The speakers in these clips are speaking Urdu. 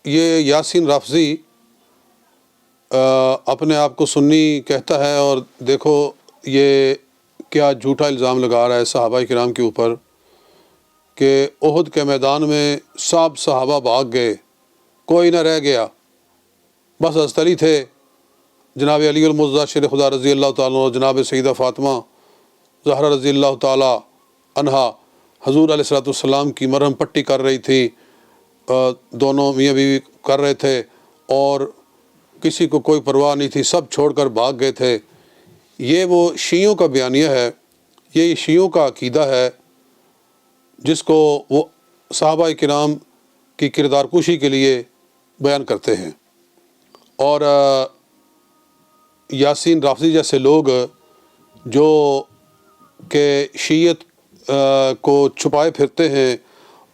یہ یاسین رافضی اپنے آپ کو سنی کہتا ہے، اور دیکھو یہ کیا جھوٹا الزام لگا رہا ہے صحابہ کرام کے اوپر کہ احد کے میدان میں سب صحابہ بھاگ گئے، کوئی نہ رہ گیا، بس حضرت علی تھے، جناب علی المرتضیٰ شیر خدا رضی اللہ تعالیٰ عنہ، جناب سیدہ فاطمہ زہرا رضی اللہ تعالیٰ عنہا حضور علیہ الصلوۃ والسلام کی مرہم پٹی کر رہی تھی، دونوں میاں بیوی کر رہے تھے، اور کسی کو کوئی پرواہ نہیں تھی، سب چھوڑ کر بھاگ گئے تھے۔ یہ وہ شیعوں کا بیانیہ ہے، یہ شیعوں کا عقیدہ ہے جس کو وہ صحابہ کرام کی کردار کشی کے لیے بیان کرتے ہیں۔ اور یاسین رافضی جیسے لوگ جو کہ شیعت کو چھپائے پھرتے ہیں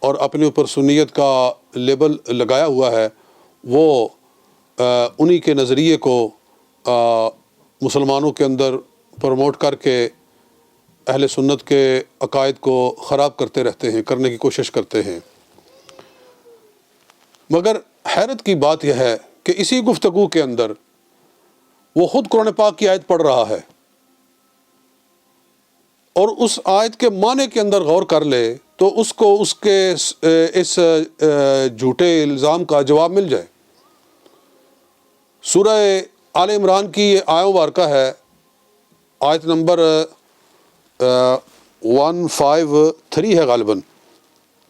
اور اپنے اوپر سنیت کا لیبل لگایا ہوا ہے، وہ انہی کے نظریے کو مسلمانوں کے اندر پروموٹ کر کے اہل سنت کے عقائد کو خراب کرتے رہتے ہیں، کرنے کی کوشش کرتے ہیں۔ مگر حیرت کی بات یہ ہے کہ اسی گفتگو کے اندر وہ خود قرآن پاک کی آیت پڑھ رہا ہے، اور اس آیت کے معنی کے اندر غور کر لے تو اس کو اس کے اس جھوٹے الزام کا جواب مل جائے۔ سورہ آل عمران کی یہ آیہ مبارکہ ہے، آیت نمبر 153 ہے غالباً،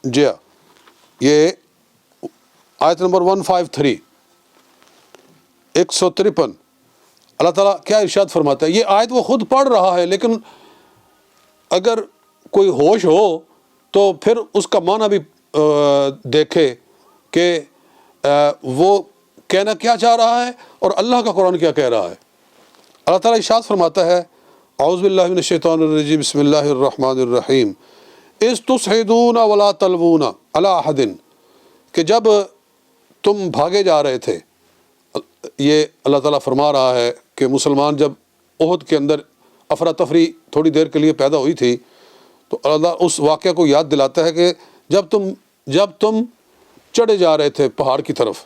جی ہاں، یہ آیت نمبر 153، 153۔ اللہ تعالیٰ کیا ارشاد فرماتا ہے؟ یہ آیت وہ خود پڑھ رہا ہے، لیکن اگر کوئی ہوش ہو تو پھر اس کا معنی بھی دیکھے کہ وہ کہنا کیا چاہ رہا ہے اور اللہ کا قرآن کیا کہہ رہا ہے۔ اللہ تعالیٰ ارشاد فرماتا ہے، اعوذ باللہ من الشیطان الرجیم، بسم اللہ الرحمن الرحیم، اذ تصعدون ولا تلوون علی احد، کہ جب تم بھاگے جا رہے تھے، یہ اللہ تعالیٰ فرما رہا ہے کہ مسلمان جب احد کے اندر افراتفری تھوڑی دیر کے لیے پیدا ہوئی تھی، تو اللہ اس واقعہ کو یاد دلاتا ہے کہ جب تم چڑھے جا رہے تھے پہاڑ کی طرف،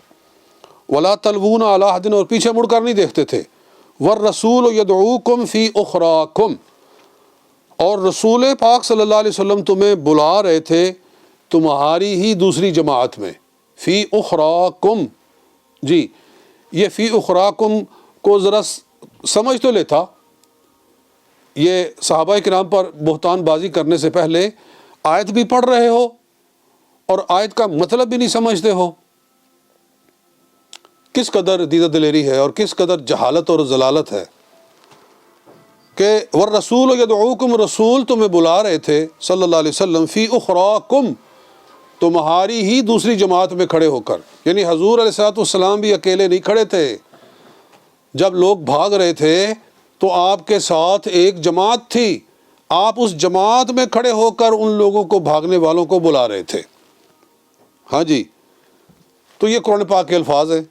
ولا تلوون علی احد، اور پیچھے مڑ کر نہیں دیکھتے تھے، والرسول یدعوکم فی اخراکم، اور رسول پاک صلی اللہ علیہ وسلم تمہیں بلا رہے تھے تمہاری ہی دوسری جماعت میں، فی اخراکم، جی یہ فی اخراکم کو ذرا سمجھ تو لیتا، یہ صحابہ کرام پر بہتان بازی کرنے سے پہلے آیت بھی پڑھ رہے ہو اور آیت کا مطلب بھی نہیں سمجھتے ہو، کس قدر دیدہ دلیری ہے اور کس قدر جہالت اور ضلالت ہے کہ والرسول یدعوکم، رسول تمہیں بلا رہے تھے صلی اللہ علیہ وسلم، فی اخراکم، تمہاری ہی دوسری جماعت میں کھڑے ہو کر، یعنی حضور علیہ السلام بھی اکیلے نہیں کھڑے تھے، جب لوگ بھاگ رہے تھے تو آپ کے ساتھ ایک جماعت تھی، آپ اس جماعت میں کھڑے ہو کر ان لوگوں کو، بھاگنے والوں کو بلا رہے تھے۔ ہاں جی، تو یہ قرآن پاک کے الفاظ ہیں،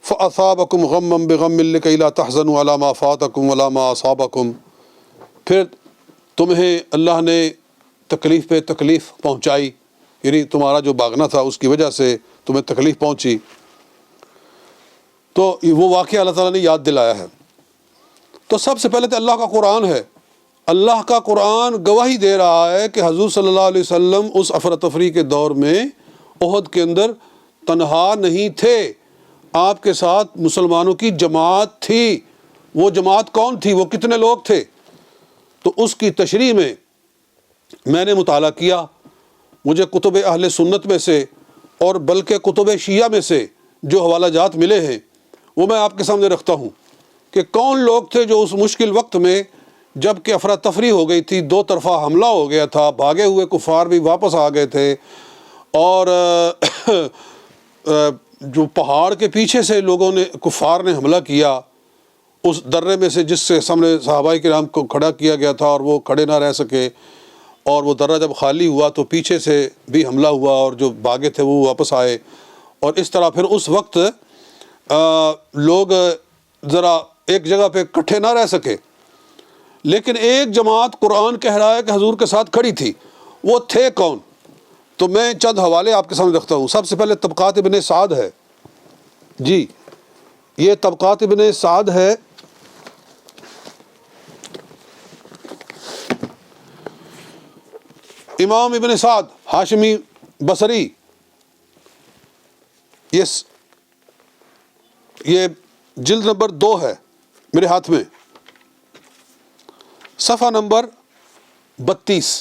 فَأَصَابَكُمْ غَمًّا بِغَمٍّ لِكَيْ لَا تَحْزَنُوا عَلَىٰ مَا فَاتَكُمْ وَلَا مَا أَصَابَكُمْ، پھر تمہیں اللہ نے تکلیف پہ تکلیف پہنچائی، یعنی تمہارا جو بھاگنا تھا اس کی وجہ سے تمہیں تکلیف پہنچی، تو وہ واقعہ اللہ تعالیٰ نے یاد دلایا ہے۔ تو سب سے پہلے تو اللہ کا قرآن ہے، اللہ کا قرآن گواہی دے رہا ہے کہ حضور صلی اللہ علیہ وسلم اس افراتفری کے دور میں احد کے اندر تنہا نہیں تھے، آپ کے ساتھ مسلمانوں کی جماعت تھی۔ وہ جماعت کون تھی؟ وہ کتنے لوگ تھے؟ تو اس کی تشریح میں نے مطالعہ کیا، مجھے کتب اہل سنت میں سے اور بلکہ کتب شیعہ میں سے جو حوالہ جات ملے ہیں وہ میں آپ کے سامنے رکھتا ہوں کہ کون لوگ تھے جو اس مشکل وقت میں، جب کہ افراتفری ہو گئی تھی، دو طرفہ حملہ ہو گیا تھا، بھاگے ہوئے کفار بھی واپس آ گئے تھے، اور جو پہاڑ کے پیچھے سے لوگوں نے، کفار نے حملہ کیا، اس درے میں سے جس سے سامنے صحابہ کرام کو کھڑا کیا گیا تھا اور وہ کھڑے نہ رہ سکے، اور وہ درہ جب خالی ہوا تو پیچھے سے بھی حملہ ہوا اور جو بھاگے تھے وہ واپس آئے، اور اس طرح پھر اس وقت لوگ ذرا ایک جگہ پہ اکٹھے نہ رہ سکے، لیکن ایک جماعت قرآن کہہ رہا ہے کہ حضور کے ساتھ کھڑی تھی۔ وہ تھے کون؟ تو میں چند حوالے آپ کے سامنے رکھتا ہوں. سب سے پہلے طبقات ابن سعد ہے. جی یہ طبقات ابن سعد ہے. امام ابن سعد ہاشمی بصری، یہ جلد نمبر 2 ہے میرے ہاتھ میں، صفحہ نمبر 32،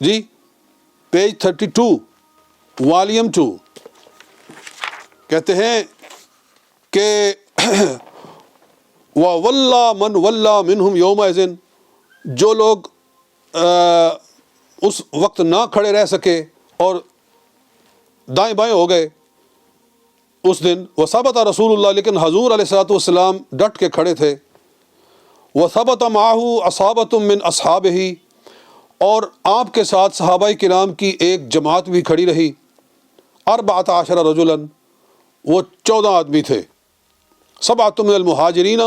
جی پیج 32، والیوم 2. کہتے ہیں کہ وَوَلَّا مَنْ وَلَّا مِنْهُمْ يَوْمَئِذٍ، جو لوگ اس وقت نہ کھڑے رہ سکے اور دائیں بائیں ہو گئے اس دن. وَثَبَتَ رسول اللہ، لیکن حضور علیہ الصلوۃ والسلام ڈٹ کے کھڑے تھے. وَثَبَتَ مَعَهُ أَصْحَابَةٌ مِّنْ أَصْحَابِهِ، اور آپ کے ساتھ صحابہ کرام کی ایک جماعت بھی کھڑی رہی. 14 رجلاً، وہ 14 آدمی تھے. 7 من المہاجرین،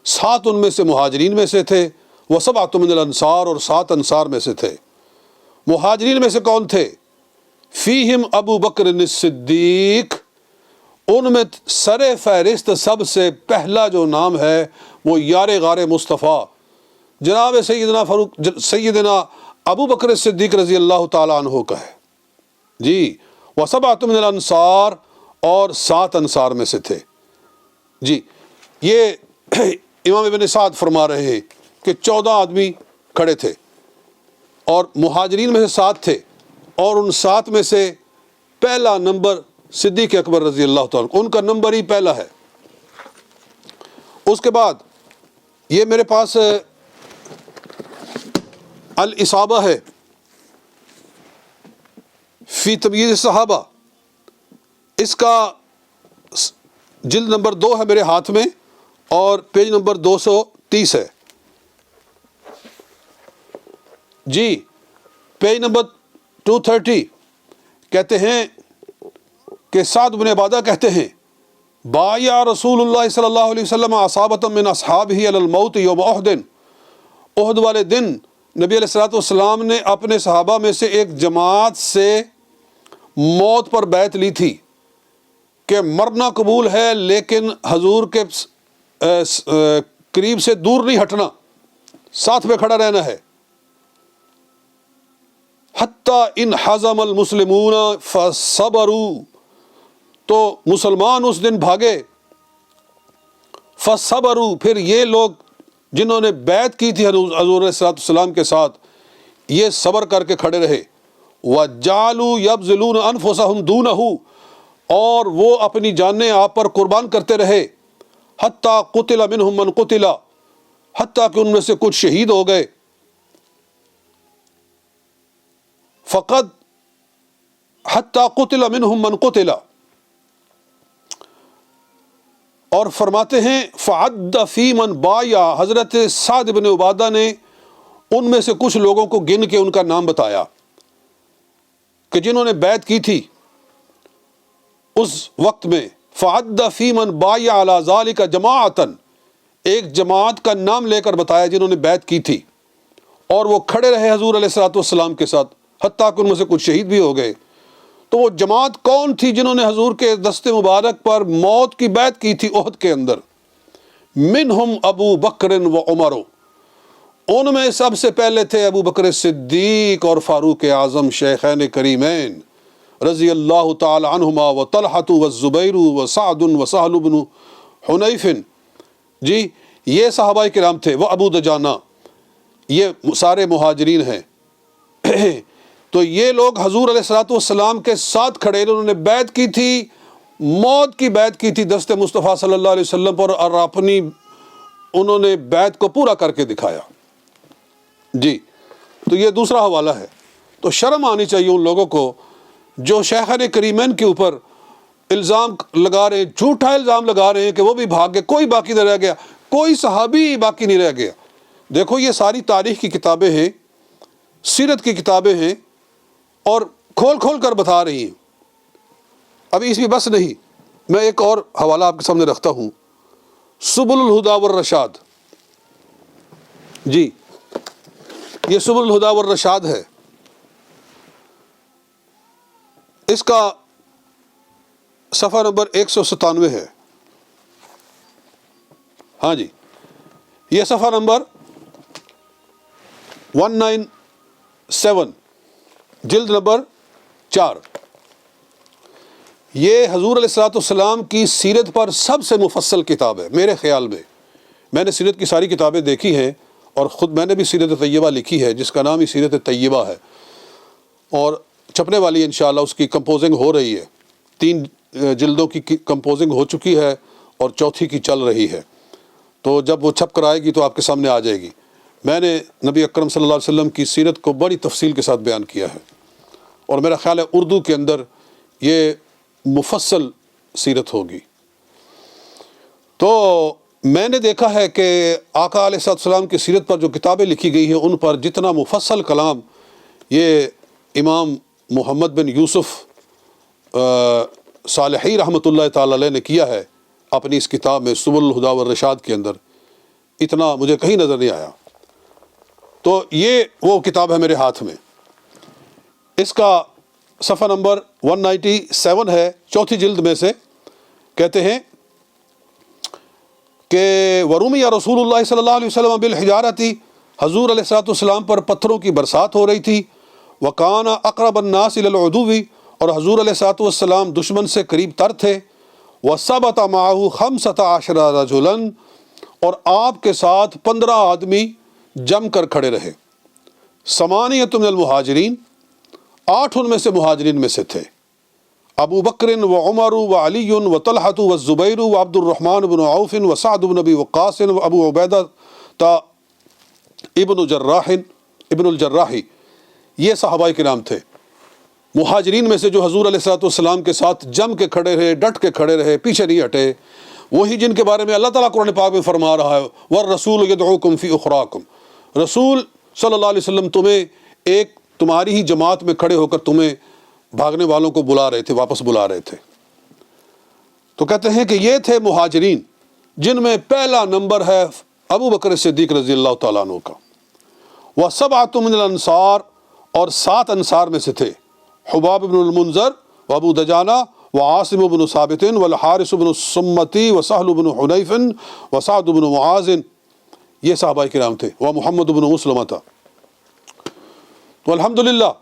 7 ان میں سے مہاجرین میں سے تھے. و7 من الانصار، اور 7 انصار میں سے تھے. مہاجرین میں سے کون تھے؟ فیہم ابو بکر الصدیق، ان میں سر فہرست سب سے پہلا جو نام ہے وہ یار غار مصطفیٰ جناب سیدنا ابو بکر صدیق رضی اللہ تعالیٰ عنہ کا ہے. جی و7 من الانصار، اور 7 انصار میں سے تھے. جی یہ امام ابن سعد فرما رہے ہیں کہ 14 آدمی کھڑے تھے اور مہاجرین میں سے 7 تھے، اور ان 7 میں سے پہلا نمبر صدیق اکبر رضی اللہ تعالیٰ، ان کا نمبر ہی پہلا ہے. اس کے بعد یہ میرے پاس الاصابہ ہے فی تمییز الصحابہ، اس کا جلد نمبر 2 ہے میرے ہاتھ میں اور پیج نمبر 230 ہے. جی پیج نمبر 230 کہتے ہیں کہ سعد بن عبادہ کہتے ہیں بایا رسول اللہ صلی اللہ علیہ وسلم اصحابۃ من اصحابہ علی الموت یوم احد، احد والے دن نبی علیہ الصلوۃ والسلام نے اپنے صحابہ میں سے ایک جماعت سے موت پر بیعت لی تھی کہ مرنا قبول ہے لیکن حضور کے قریب سے دور نہیں ہٹنا، ساتھ میں کھڑا رہنا ہے. حتی ان حزم المسلمون فصبروا، تو مسلمان اس دن بھاگے. فصبروا، پھر یہ لوگ جنہوں نے بیعت کی تھی حضور علیہ الصلوۃ والسلام کے ساتھ، یہ صبر کر کے کھڑے رہے. وَجَعَلُوا يَبْذِلُونَ أَنفُسَهُمْ دُونَهُ، اور وہ اپنی جانیں آپ پر قربان کرتے رہے. حتیٰ قتل منہم من قتل، حتیٰ کہ ان میں سے کچھ شہید ہو گئے. فقد حتیٰ قتل منہم من قتل، اور فرماتے ہیں فعد فی من بایا، حضرت سعد بن عبادہ نے ان میں سے کچھ لوگوں کو گن کے ان کا نام بتایا کہ جنہوں نے بیعت کی تھی اس وقت میں. فعد فی من بایا علی ذالک جماعتن، ایک جماعت کا نام لے کر بتایا جنہوں نے بیعت کی تھی، اور وہ کھڑے رہے حضور علیہ الصلوۃ والسلام کے ساتھ، حتیٰ کہ ان میں سے کچھ شہید بھی ہو گئے. تو وہ جماعت کون تھی جنہوں نے حضور کے دست مبارک پر موت کی بیعت کی تھی احد کے اندر؟ منہم ابو بکر و عمر، ان میں سب سے پہلے تھے ابو بکر صدیق اور فاروق اعظم شیخین کریمین رضی اللہ تعالی عنہما، و طلحۃ و الزبیر و سعد و سہل بن حنیف. جی یہ صحابہ کرام تھے. وہ ابو دجانہ، یہ سارے مہاجرین ہیں. تو یہ لوگ حضور علیہ الصلوۃ والسلام کے ساتھ کھڑے، انہوں نے بیعت کی تھی، موت کی بیعت کی تھی دست مصطفیٰ صلی اللہ علیہ وسلم پر، اور اپنی انہوں نے بیعت کو پورا کر کے دکھایا. جی تو یہ دوسرا حوالہ ہے. تو شرم آنی چاہیے ان لوگوں کو جو شیخین کریمین کے اوپر الزام لگا رہے ہیں، جھوٹا الزام لگا رہے ہیں کہ وہ بھی بھاگ گئے، کوئی باقی نہ رہ گیا، کوئی صحابی باقی نہیں رہ گیا. دیکھو یہ ساری تاریخ کی کتابیں ہیں، سیرت کی کتابیں ہیں، اور کھول کھول کر بتا رہی ہیں. ابھی اس بھی بس نہیں، میں ایک اور حوالہ آپ کے سامنے رکھتا ہوں، سبل الہدی والرشاد. جی یہ سبل الہدی والرشاد ہے. اس کا صفحہ نمبر 197 ہے. ہاں جی، یہ صفحہ نمبر 197، جلد نمبر 4. یہ حضور علیہ الصلوۃ والسلام کی سیرت پر سب سے مفصل کتاب ہے میرے خیال میں. میں نے سیرت کی ساری کتابیں دیکھی ہیں اور خود میں نے بھی سیرت طیبہ لکھی ہے جس کا نام ہی سیرت طیبہ ہے، اور چھپنے والی انشاءاللہ اس کی کمپوزنگ ہو رہی ہے. 3 جلدوں کی کمپوزنگ ہو چکی ہے اور چوتھی کی چل رہی ہے. تو جب وہ چھپ کر آئے گی تو آپ کے سامنے آ جائے گی. میں نے نبی اکرم صلی اللہ علیہ وسلم کی سیرت کو بڑی تفصیل کے ساتھ بیان کیا ہے، اور میرا خیال ہے اردو کے اندر یہ مفصل سیرت ہوگی. تو میں نے دیکھا ہے کہ آقا علیہ السلام کی سیرت پر جو کتابیں لکھی گئی ہیں ان پر جتنا مفصل کلام یہ امام محمد بن یوسف صالحی رحمۃ اللہ تعالی علیہ نے کیا ہے اپنی اس کتاب میں سبل الہدی والرشاد کے اندر، اتنا مجھے کہیں نظر نہیں آیا. تو یہ وہ کتاب ہے میرے ہاتھ میں. اس کا صفحہ نمبر 197 ہے، چوتھی جلد میں سے. کہتے ہیں کہ ورومی یا رسول اللہ صلی اللہ علیہ وسلم بالحجارتی، حضور علیہ السلام پر پتھروں کی برسات ہو رہی تھی. وکان اقرب الناس الی العدو، اور حضور علیہ السلام دشمن سے قریب تر تھے. وثبت معه 15 رجلا، اور آپ کے ساتھ 15 آدمی جم کر کھڑے رہے. 8 من المہاجرین، 8 ان میں سے مہاجرین میں سے تھے. ابو بکر و عمر و علی و طلحۃ و الزبیر و عبد الرحمن بن عوف و سعد بن ابی وقاص و ابو عبیدہ ابن الجراح. یہ صحابہ کرام تھے مہاجرین میں سے جو حضور علیہ السلام کے ساتھ جم کے کھڑے رہے، ڈٹ کے کھڑے رہے، پیچھے نہیں ہٹے. وہی جن کے بارے میں اللہ تعالیٰ قرآن پاک میں فرما رہا ہے والرسول یدعوکم فی اخراکم، رسول صلی اللہ علیہ وسلم تمہیں ایک تمہاری ہی جماعت میں کھڑے ہو کر تمہیں بھاگنے والوں کو بلا رہے تھے، واپس بلا رہے تھے. تو کہتے ہیں کہ یہ تھے مہاجرین جن میں پہلا نمبر ہے ابو بکر صدیق رضی اللہ تعالیٰ عنہ کا. وسبعۃ من الانصار، اور 7 انصار میں سے تھے. حباب بن المنذر و ابو دجانہ و عاصم بن ثابت والحارث بن الصمتی و سہل بن حنیف و سعد بن معاذ. یہ صحابہ کرام تھے. و محمد بن مسلمہ تھا. تو الحمدللہ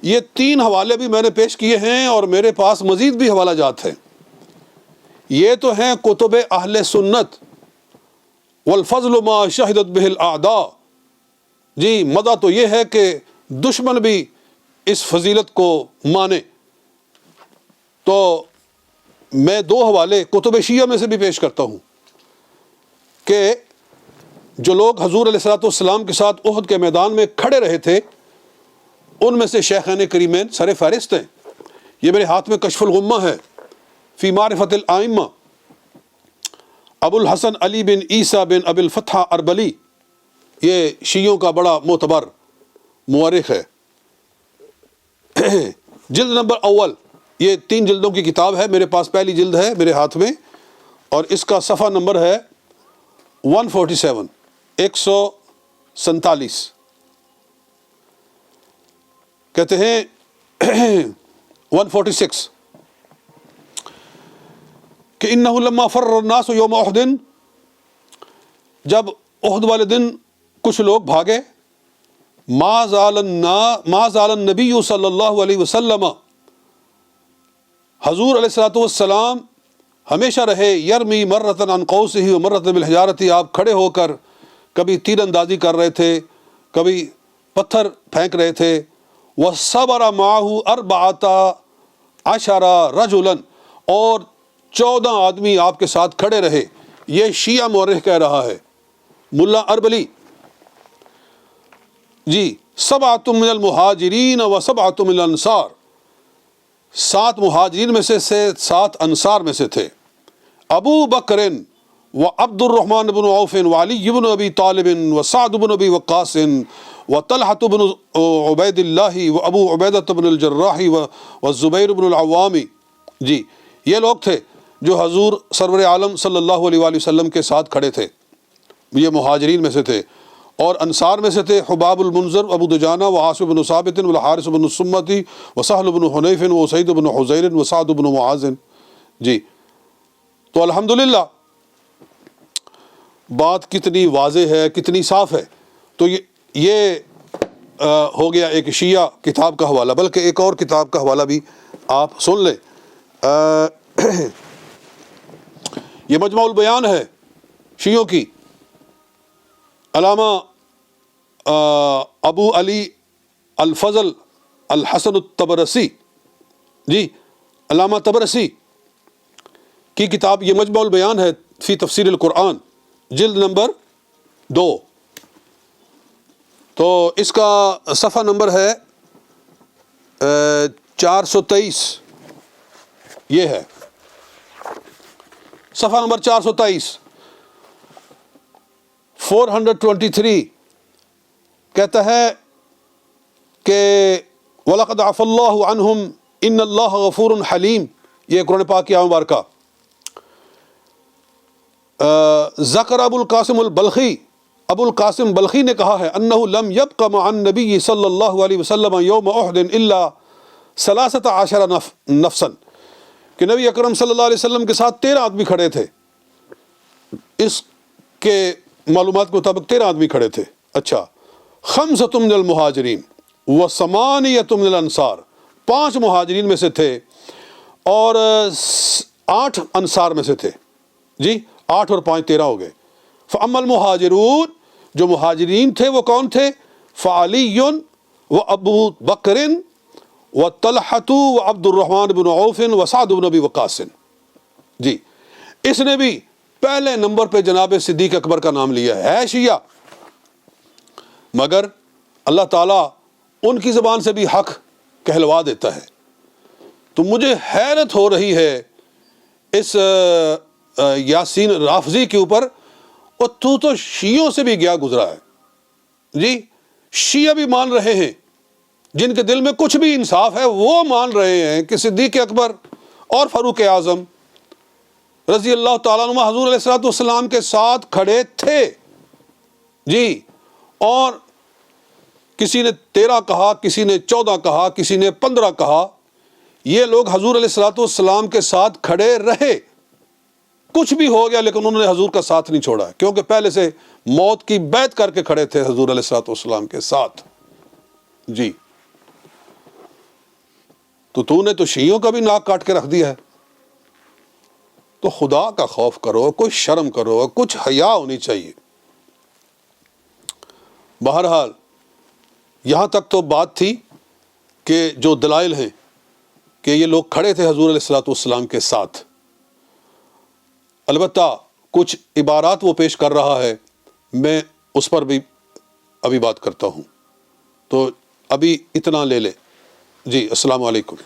یہ 3 حوالے بھی میں نے پیش کیے ہیں، اور میرے پاس مزید بھی حوالہ جات ہیں. یہ تو ہیں کتب اہل سنت. والفضل ما شہدت بہ الاعداء، جی مدح تو یہ ہے کہ دشمن بھی اس فضیلت کو مانے. تو میں 2 حوالے کتب شیعہ میں سے بھی پیش کرتا ہوں کہ جو لوگ حضور علیہ السلام کے ساتھ احد کے میدان میں کھڑے رہے تھے ان میں سے شیخین کریمین سر فہرست ہیں. یہ میرے ہاتھ میں کشف الغمہ ہے فی معرفت الائمہ، ابو الحسن علی بن عیسیٰ بن ابی الفتح اربلی. یہ شیعوں کا بڑا معتبر مورخ ہے. جلد نمبر اول، یہ 3 جلدوں کی کتاب ہے میرے پاس. پہلی جلد ہے میرے ہاتھ میں، اور اس کا صفحہ نمبر ہے 147، 147. کہتے ہیں 146 کہ انہ لما فر الناس یوم احد، جب احد والے دن کچھ لوگ بھاگے. ما زال النبی صلی اللہ علیہ وسلم، حضور علیہ السلام ہمیشہ رہے یرمی مرتن عن قوسہ و مرتن بالحجارۃ، آپ کھڑے ہو کر کبھی تیر اندازی کر رہے تھے، کبھی پتھر پھینک رہے تھے. وصبر معه 14 رجلا، اور 14 آدمی آپ کے ساتھ کھڑے رہے. یہ شیعہ مورخ کہہ رہا ہے، ملا اربلی. جی 7 من المہاجرین و 7 من الانصار، 7 مہاجرین میں سے 7 انصار میں سے تھے. ابو بکر و عبد الرحمن بن عوف و علی بن ابی طالب و سعد بن ابی وقاص و طلحۃ بن عبید اللہ و ابو عبیدہ بن الجراح و الزبیر بن العوام. جی یہ لوگ تھے جو حضور سرور عالم صلی اللہ علیہ وآلہ وسلم کے ساتھ کھڑے تھے، یہ مہاجرین میں سے تھے. اور انصار میں سے تھے حباب المنذر، ابو دجانہ، وعاصم بن ثابت، والحارث بن الصمتی، وسہل بن حنیف، وسعید بن حضیر، وسعد بن معاذ. جی تو الحمدللہ بات کتنی واضح ہے، کتنی صاف ہے. تو یہ ہو گیا ایک شیعہ کتاب کا حوالہ. بلکہ ایک اور کتاب کا حوالہ بھی آپ سن لیں. یہ مجمع البیان ہے شیعوں کی، علامہ ابو علی الفضل الحسن الطبرسی، جی علامہ طبرسی کی کتاب یہ مجمع البیان ہے فی تفسیر القرآن، جلد نمبر 2. تو اس کا صفحہ نمبر ہے 423. یہ ہے صفحہ نمبر 423، 423. کہتا ہے کہ وَلَقَدْ عَفَى اللَّهُ عَنْهُمْ إِنَّ اللَّهَ غَفُورٌ حَلِيمٌ. یہ قرآن پاک کی آیت مبارکہ. ذکر ابو القاسم البلخی، ابو القاسم بلخی نے کہا ہے انہ لم یبق مع النبی صلی اللہ علیہ وسلم یوم احد الا 13 نفسا، کہ نبی اکرم صلی اللہ علیہ وسلم کے ساتھ 13 آدمی کھڑے تھے. اس کے معلومات کے مطابق 13 آدمی کھڑے تھے. اچھا، 5 من المہاجرین و 8 من الانصار، 5 مہاجرین میں سے تھے اور 8 انصار میں سے تھے. جی 8 اور 5 13 ہو گئے. فاما المہاجرون، جو مہاجرین تھے وہ کون تھے؟ فعلی و ابو بکر و طلحۃ و عبد الرحمن بن عوف و سعد بن ابی وقاص. جی اس نے بھی پہلے نمبر پہ جناب صدیق اکبر کا نام لیا ہے شیعہ، مگر اللہ تعالیٰ ان کی زبان سے بھی حق کہلوا دیتا ہے. تو مجھے حیرت ہو رہی ہے اس یاسین رافضی کے اوپر، اور تو شیعوں سے بھی گیا گزرا ہے. جی شیعہ بھی مان رہے ہیں، جن کے دل میں کچھ بھی انصاف ہے وہ مان رہے ہیں کہ صدیق اکبر اور فاروق اعظم رضی اللہ تعالیٰ عنہ حضور علیہ السلام کے ساتھ کھڑے تھے. جی اور کسی نے 13 کہا، کسی نے 14 کہا، کسی نے 15 کہا. یہ لوگ حضور علیہ السلام کے ساتھ کھڑے رہے، کچھ بھی ہو گیا لیکن انہوں نے حضور کا ساتھ نہیں چھوڑا، کیونکہ پہلے سے موت کی بیعت کر کے کھڑے تھے حضور علیہ السلام کے ساتھ. جی تو نے تو شیعوں کا بھی ناک کاٹ کے رکھ دیا ہے. تو خدا کا خوف کرو، کچھ شرم کرو، کچھ حیا ہونی چاہیے. بہرحال یہاں تک تو بات تھی کہ جو دلائل ہیں کہ یہ لوگ کھڑے تھے حضور علیہ السلام کے ساتھ. البتہ کچھ عبارات وہ پیش کر رہا ہے، میں اس پر بھی ابھی بات کرتا ہوں. تو ابھی اتنا لے لیں. جی السلام علیکم.